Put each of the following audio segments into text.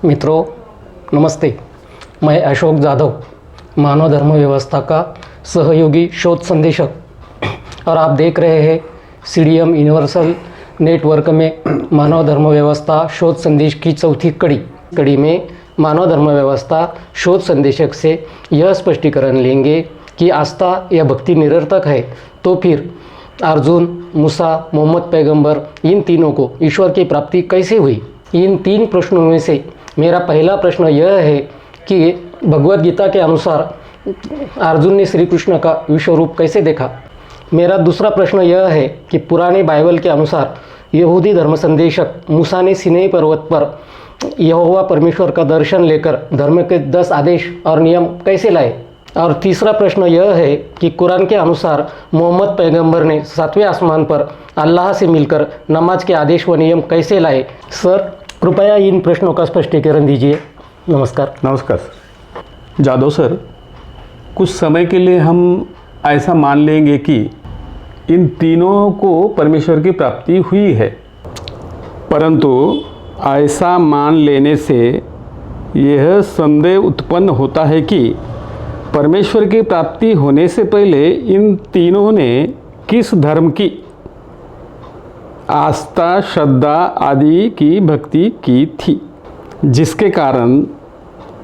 मित्रों नमस्ते, मैं अशोक जाधव, मानव धर्म व्यवस्था का सहयोगी शोध संदेशक और आप देख रहे हैं CDM यूनिवर्सल नेटवर्क में मानव धर्म व्यवस्था शोध संदेश की चौथी कड़ी में मानव धर्म व्यवस्था शोध संदेशक से यह स्पष्टीकरण लेंगे कि आस्था या भक्ति निरर्थक है तो फिर अर्जुन, मूसा, मोहम्मद पैगंबर इन तीनों को ईश्वर की प्राप्ति कैसे हुई। इन तीन प्रश्नों में से मेरा पहला प्रश्न यह है कि भगवद गीता के अनुसार अर्जुन ने श्री कृष्ण का विश्वरूप कैसे देखा। मेरा दूसरा प्रश्न यह है कि पुराने बाइबल के अनुसार यहूदी धर्म संदेशक मूसा ने सीनै पर्वत पर यहोवा परमेश्वर का दर्शन लेकर धर्म के 10 आदेश और नियम कैसे लाए। और तीसरा प्रश्न यह है कि कुरान के अनुसार मोहम्मद पैगंबर ने 7वें आसमान पर अल्लाह से मिलकर नमाज के आदेश व नियम कैसे लाए। सर, कृपया इन प्रश्नों का स्पष्टीकरण दीजिए। नमस्कार। नमस्कार सर। जादव सर, कुछ समय के लिए हम ऐसा मान लेंगे कि इन तीनों को परमेश्वर की प्राप्ति हुई है, परंतु ऐसा मान लेने से यह संदेह उत्पन्न होता है कि परमेश्वर की प्राप्ति होने से पहले इन तीनों ने किस धर्म की आस्था, श्रद्धा आदि की भक्ति की थी, जिसके कारण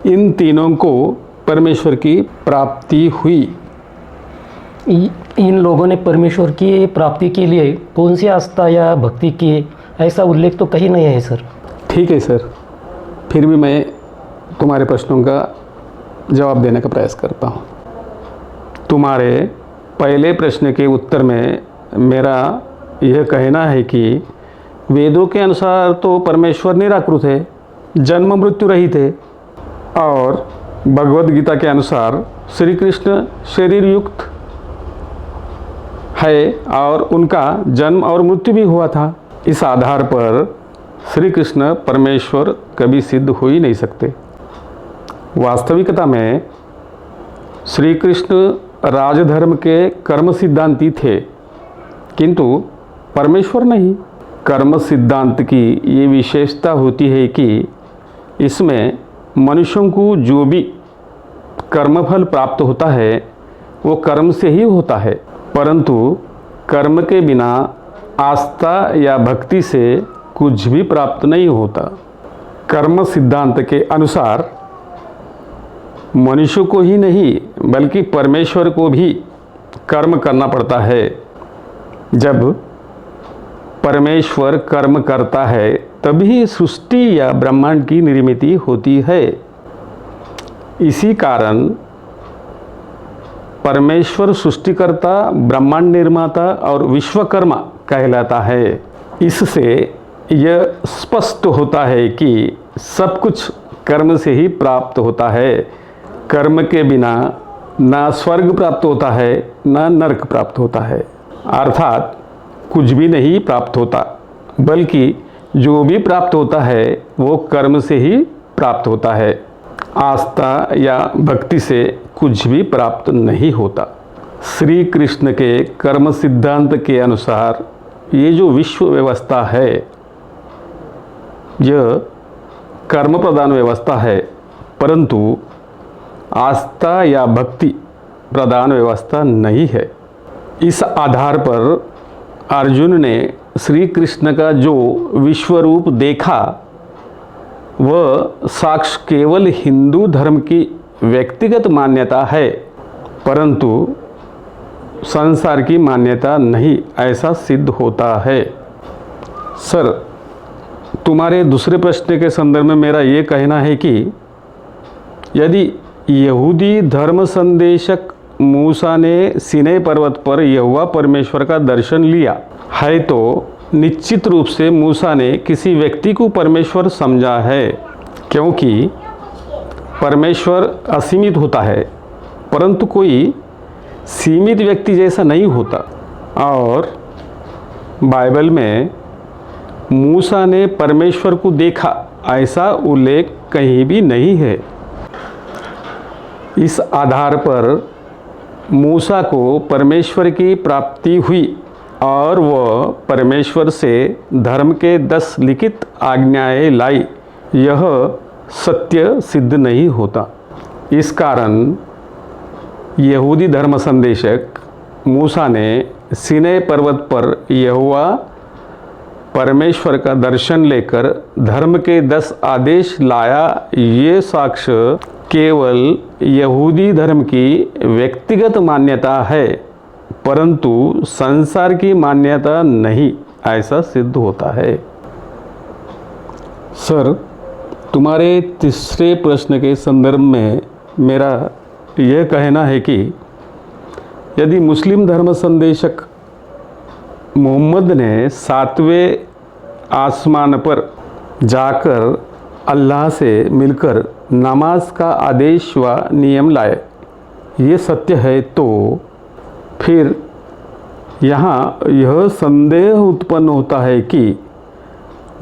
इन तीनों को परमेश्वर की प्राप्ति हुई। इन लोगों ने परमेश्वर की प्राप्ति के लिए कौन सी आस्था या भक्ति की, ऐसा उल्लेख तो कहीं नहीं है सर। ठीक है सर, फिर भी मैं तुम्हारे प्रश्नों का जवाब देने का प्रयास करता हूँ। तुम्हारे पहले प्रश्न के उत्तर में मेरा यह कहना है कि वेदों के अनुसार तो परमेश्वर निराकृत है, जन्म मृत्यु रहित है, और भगवद गीता के अनुसार श्री कृष्ण शरीर युक्त है और उनका जन्म और मृत्यु भी हुआ था। इस आधार पर श्री कृष्ण परमेश्वर कभी सिद्ध हो ही नहीं सकते। वास्तविकता में श्री कृष्ण राजधर्म के कर्म सिद्धांती थे, किंतु परमेश्वर नहीं। कर्म सिद्धांत की ये विशेषता होती है कि इसमें मनुष्यों को जो भी कर्मफल प्राप्त होता है वो कर्म से ही होता है, परंतु कर्म के बिना आस्था या भक्ति से कुछ भी प्राप्त नहीं होता। कर्म सिद्धांत के अनुसार मनुष्य को ही नहीं बल्कि परमेश्वर को भी कर्म करना पड़ता है। जब परमेश्वर कर्म करता है तभी सृष्टि या ब्रह्मांड की निर्मित होती है। इसी कारण परमेश्वर सृष्टिकर्ता, ब्रह्मांड निर्माता और विश्वकर्मा कहलाता है। इससे यह स्पष्ट होता है कि सब कुछ कर्म से ही प्राप्त होता है। कर्म के बिना ना स्वर्ग प्राप्त होता है ना नरक प्राप्त होता है, अर्थात कुछ भी नहीं प्राप्त होता, बल्कि जो भी प्राप्त होता है वो कर्म से ही प्राप्त होता है। आस्था या भक्ति से कुछ भी प्राप्त नहीं होता। श्री कृष्ण के कर्म सिद्धांत के अनुसार ये जो विश्व व्यवस्था है यह कर्म प्रधान व्यवस्था है, परंतु आस्था या भक्ति प्रधान व्यवस्था नहीं है। इस आधार पर अर्जुन ने श्री कृष्ण का जो विश्वरूप देखा वह साक्ष केवल हिंदू धर्म की व्यक्तिगत मान्यता है, परंतु संसार की मान्यता नहीं, ऐसा सिद्ध होता है। सर, तुम्हारे दूसरे प्रश्न के संदर्भ में मेरा ये कहना है कि यदि यहूदी धर्म संदेशक मूसा ने सीनै पर्वत पर यहोवा परमेश्वर का दर्शन लिया है तो निश्चित रूप से मूसा ने किसी व्यक्ति को परमेश्वर समझा है, क्योंकि परमेश्वर असीमित होता है परंतु कोई सीमित व्यक्ति जैसा नहीं होता। और बाइबल में मूसा ने परमेश्वर को देखा ऐसा उल्लेख कहीं भी नहीं है। इस आधार पर मूसा को परमेश्वर की प्राप्ति हुई और वह परमेश्वर से धर्म के 10 लिखित आज्ञाएं लाई। यह सत्य सिद्ध नहीं होता। इस कारण यहूदी धर्म संदेशक मूसा ने सीनै पर्वत पर यहोवा परमेश्वर का दर्शन लेकर धर्म के 10 आदेश लाया। ये साक्ष्य केवल यहूदी धर्म की व्यक्तिगत मान्यता है, परंतु संसार की मान्यता नहीं, ऐसा सिद्ध होता है। सर, तुम्हारे तीसरे प्रश्न के संदर्भ में मेरा यह कहना है कि यदि मुस्लिम धर्म संदेशक मोहम्मद ने 7वें आसमान पर जाकर अल्लाह से मिलकर नमाज का आदेश व नियम लाए, ये सत्य है, तो फिर यहाँ यह संदेह उत्पन्न होता है कि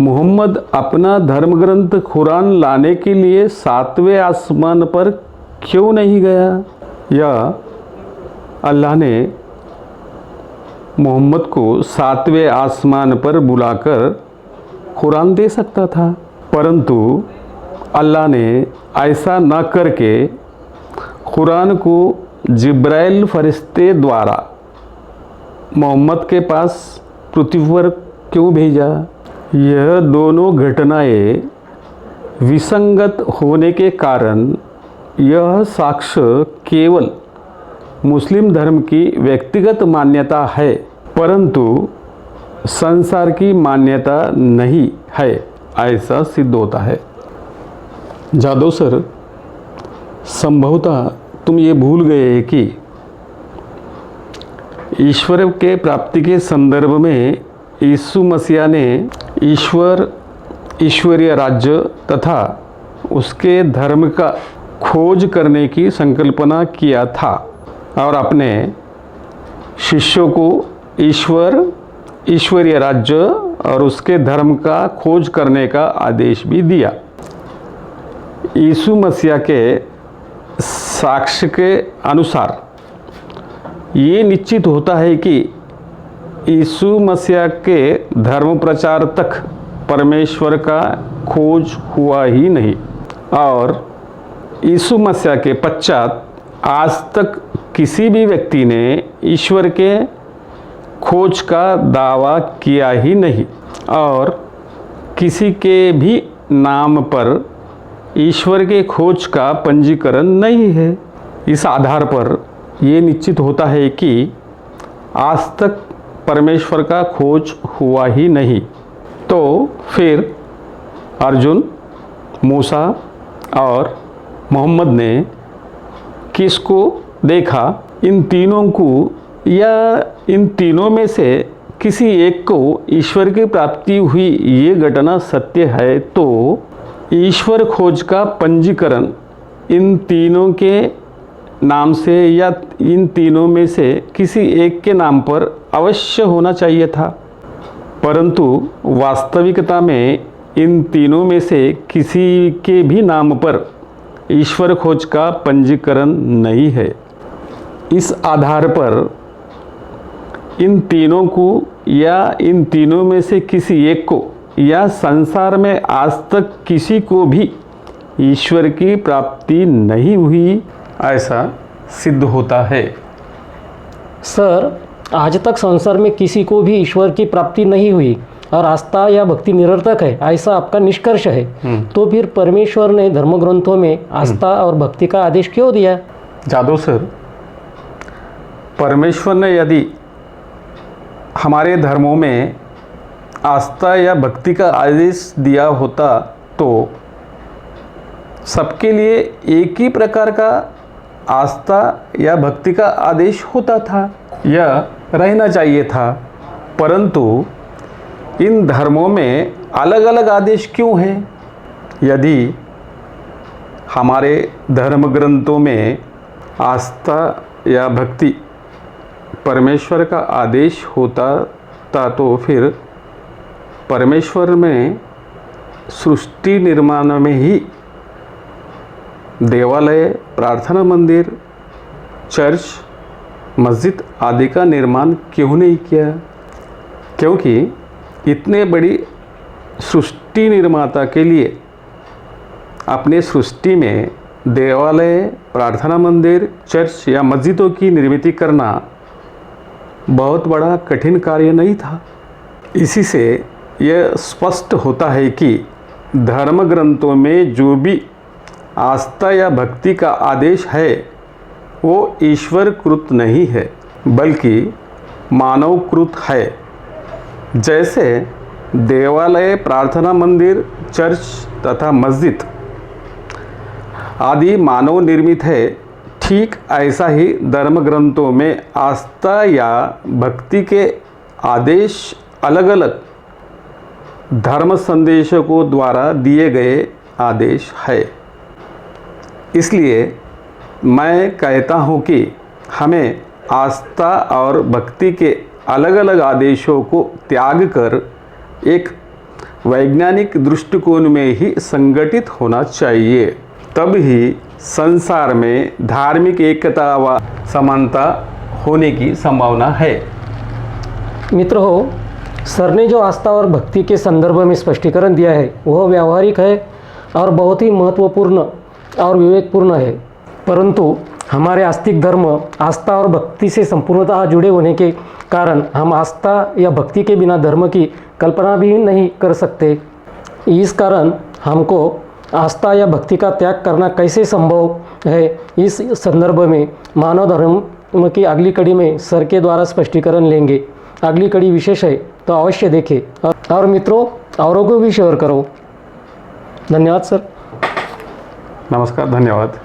मोहम्मद अपना धर्म ग्रंथ कुरान लाने के लिए 7वें आसमान पर क्यों नहीं गया, या अल्लाह ने मोहम्मद को 7वें आसमान पर बुलाकर कुरान दे सकता था, परंतु अल्लाह ने ऐसा न करके कुरान को जिब्राइल फरिश्ते द्वारा मोहम्मद के पास पृथ्वी पर क्यों भेजा। यह दोनों घटनाएं विसंगत होने के कारण यह साक्ष्य केवल मुस्लिम धर्म की व्यक्तिगत मान्यता है, परंतु संसार की मान्यता नहीं है, ऐसा सिद्ध होता है। जादव सर, संभवतः तुम ये भूल गए कि ईश्वर के प्राप्ति के संदर्भ में यीशु मसीह ने ईश्वरीय राज्य तथा उसके धर्म का खोज करने की संकल्पना किया था और अपने शिष्यों को ईश्वरीय राज्य और उसके धर्म का खोज करने का आदेश भी दिया। यीशु मसीह के साक्ष्य के अनुसार ये निश्चित होता है कि यीशु मसीह के धर्म प्रचार तक परमेश्वर का खोज हुआ ही नहीं, और यीशु मसीह के पश्चात आज तक किसी भी व्यक्ति ने ईश्वर के खोज का दावा किया ही नहीं, और किसी के भी नाम पर ईश्वर के खोज का पंजीकरण नहीं है। इस आधार पर ये निश्चित होता है कि आज तक परमेश्वर का खोज हुआ ही नहीं। तो फिर अर्जुन, मूसा और मोहम्मद ने किसको देखा? इन तीनों को या इन तीनों में से किसी एक को ईश्वर की प्राप्ति हुई, ये घटना सत्य है, तो ईश्वर खोज का पंजीकरण इन तीनों के नाम से या इन तीनों में से किसी एक के नाम पर अवश्य होना चाहिए था, परंतु वास्तविकता में इन तीनों में से किसी के भी नाम पर ईश्वर खोज का पंजीकरण नहीं है। इस आधार पर इन तीनों को या इन तीनों में से किसी एक को या संसार में आज तक किसी को भी ईश्वर की प्राप्ति नहीं हुई, ऐसा सिद्ध होता है। सर, आज तक संसार में किसी को भी ईश्वर की प्राप्ति नहीं हुई और आस्था या भक्ति निरर्थक है, ऐसा आपका निष्कर्ष है। तो फिर परमेश्वर ने धर्म ग्रंथों में आस्था और भक्ति का आदेश क्यों दिया? जादव सर, परमेश्वर ने यदि हमारे धर्मों में आस्था या भक्ति का आदेश दिया होता तो सबके लिए एक ही प्रकार का आस्था या भक्ति का आदेश होता था या रहना चाहिए था, परंतु इन धर्मों में अलग अलग आदेश क्यों हैं? यदि हमारे धर्म ग्रंथों में आस्था या भक्ति परमेश्वर का आदेश होता था तो फिर परमेश्वर में सृष्टि निर्माण में ही देवालय, प्रार्थना मंदिर, चर्च, मस्जिद आदि का निर्माण क्यों नहीं किया? क्योंकि इतने बड़ी सृष्टि निर्माता के लिए अपने सृष्टि में देवालय, प्रार्थना मंदिर, चर्च या मस्जिदों की निर्मित करना बहुत बड़ा कठिन कार्य नहीं था। इसी से यह स्पष्ट होता है कि धर्म ग्रंथों में जो भी आस्था या भक्ति का आदेश है वो ईश्वर कृत नहीं है बल्कि मानव कृत है। जैसे देवालय, प्रार्थना मंदिर, चर्च तथा मस्जिद आदि मानव निर्मित है, ठीक ऐसा ही धर्म ग्रंथों में आस्था या भक्ति के आदेश अलग अलग धर्म संदेशकों द्वारा दिए गए आदेश है। इसलिए मैं कहता हूँ कि हमें आस्था और भक्ति के अलग अलग आदेशों को त्याग कर एक वैज्ञानिक दृष्टिकोण में ही संगठित होना चाहिए। तब ही संसार में धार्मिक एकता व समानता होने की संभावना है। मित्र हो, सर ने जो आस्था और भक्ति के संदर्भ में स्पष्टीकरण दिया है वह व्यावहारिक है और बहुत ही महत्वपूर्ण और विवेकपूर्ण है। परंतु हमारे आस्तिक धर्म आस्था और भक्ति से संपूर्णतः जुड़े होने के कारण हम आस्था या भक्ति के बिना धर्म की कल्पना भी नहीं कर सकते। इस कारण हमको आस्था या भक्ति का त्याग करना कैसे संभव है, इस संदर्भ में मानव धर्म की अगली कड़ी में सर के द्वारा स्पष्टीकरण लेंगे। अगली कड़ी विशेष है तो अवश्य देखें और मित्रों औरों को भी शेयर करो। धन्यवाद सर। नमस्कार, धन्यवाद।